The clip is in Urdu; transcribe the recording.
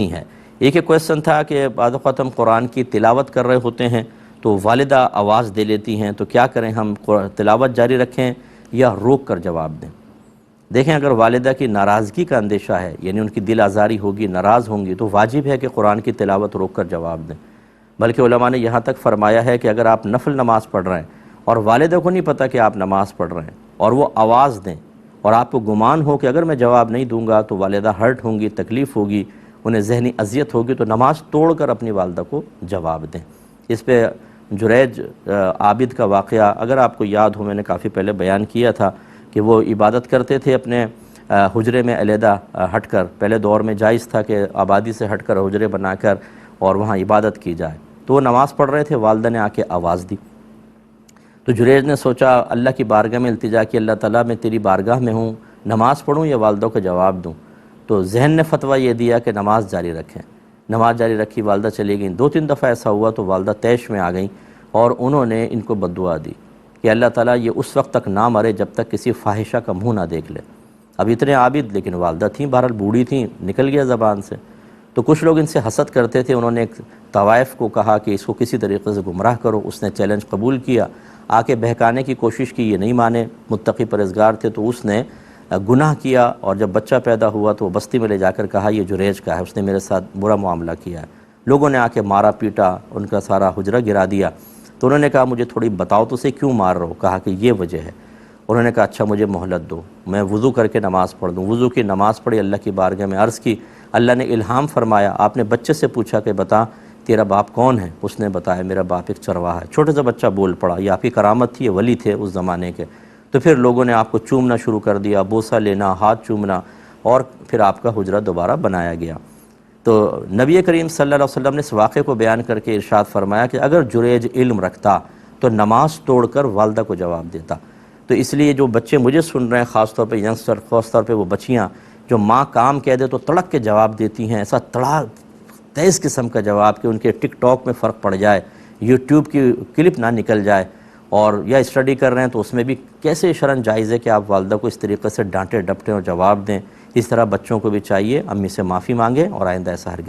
نہیں ہے۔ ایک کویسچن تھا کہ بعض اوقات ہم قرآن کی تلاوت کر رہے ہوتے ہیں تو والدہ آواز دے لیتی ہیں، تو کیا کریں، ہم تلاوت جاری رکھیں یا روک کر جواب دیں؟ دیکھیں، اگر والدہ کی ناراضگی کا اندیشہ ہے، یعنی ان کی دل آزاری ہوگی، ناراض ہوں گی، تو واجب ہے کہ قرآن کی تلاوت روک کر جواب دیں۔ بلکہ علماء نے یہاں تک فرمایا ہے کہ اگر آپ نفل نماز پڑھ رہے ہیں اور والدہ کو نہیں پتہ کہ آپ نماز پڑھ رہے ہیں اور وہ آواز دیں اور آپ کو گمان ہو کہ اگر میں جواب نہیں دوں گا تو والدہ ہرٹ ہوں گی، تکلیف ہوگی، انہیں ذہنی اذیت ہوگی، تو نماز توڑ کر اپنی والدہ کو جواب دیں۔ اس پہ جریج عابد کا واقعہ اگر آپ کو یاد ہو، میں نے کافی پہلے بیان کیا تھا کہ وہ عبادت کرتے تھے اپنے حجرے میں علیحدہ ہٹ کر۔ پہلے دور میں جائز تھا کہ آبادی سے ہٹ کر حجرے بنا کر اور وہاں عبادت کی جائے، تو وہ نماز پڑھ رہے تھے، والدہ نے آ کے آواز دی، تو جریج نے سوچا، اللہ کی بارگاہ میں التجا کی، اللہ تعالیٰ میں تیری بارگاہ میں ہوں، نماز پڑھوں یا والدہ کو جواب دوں؟ تو ذہن نے فتویٰ یہ دیا کہ نماز جاری رکھیں۔ نماز جاری رکھی، والدہ چلی گئیں۔ 2-3 دفعہ ایسا ہوا تو والدہ طیش میں آ گئیں اور انہوں نے ان کو بددعا دی کہ اللہ تعالیٰ یہ اس وقت تک نہ مرے جب تک کسی فاحشہ کا منہ نہ دیکھ لے۔ اب اتنے عابد، لیکن والدہ تھیں، بہرحال بوڑھی تھیں، نکل گیا زبان سے۔ تو کچھ لوگ ان سے حسد کرتے تھے، انہوں نے ایک طوائف کو کہا کہ اس کو کسی طریقے سے گمراہ کرو۔ اس نے چیلنج قبول کیا، آ کے بہکانے کی کوشش کی، یہ نہیں مانے، متقی پرہیزگار تھے، تو اس نے گناہ کیا، اور جب بچہ پیدا ہوا تو وہ بستی میں لے جا کر کہا یہ جریج کا ہے، اس نے میرے ساتھ برا معاملہ کیا ہے۔ لوگوں نے آ کے مارا پیٹا، ان کا سارا حجرہ گرا دیا۔ تو انہوں نے کہا مجھے تھوڑی بتاؤ تو اسے کیوں مار رہے ہو؟ کہا کہ یہ وجہ ہے۔ انہوں نے کہا اچھا مجھے مہلت دو، میں وضو کر کے نماز پڑھ دوں۔ وضو کی نماز پڑھی، اللہ کی بارگاہ میں عرض کی، اللہ نے الہام فرمایا، آپ نے بچے سے پوچھا کہ بتا تیرا باپ کون ہے؟ اس نے بتایا میرا باپ ایک چرواہا ہے۔ چھوٹے سے بچہ بول پڑا، یہ آپ کی کرامت تھی، یہ ولی تھے اس زمانے کے۔ تو پھر لوگوں نے آپ کو چومنا شروع کر دیا، بوسہ لینا، ہاتھ چومنا، اور پھر آپ کا حجرہ دوبارہ بنایا گیا۔ تو نبی کریم صلی اللہ علیہ وسلم نے اس واقعے کو بیان کر کے ارشاد فرمایا کہ اگر جریج علم رکھتا تو نماز توڑ کر والدہ کو جواب دیتا۔ تو اس لیے جو بچے مجھے سن رہے ہیں، خاص طور پہ ینگسٹر، خاص طور پہ وہ بچیاں جو ماں کام کہہ دے تو تڑک کے جواب دیتی ہیں، ایسا تیز قسم کا جواب کہ ان کے ٹک ٹاک میں فرق پڑ جائے، یوٹیوب کی کلپ نہ نکل جائے، اور یا اسٹڈی کر رہے ہیں تو اس میں بھی کیسے شرعاً جائز ہے کہ آپ والدہ کو اس طریقے سے ڈانٹیں ڈپٹیں اور جواب دیں۔ اس طرح بچوں کو بھی چاہیے امی سے معافی مانگیں اور آئندہ ایسا ہرگز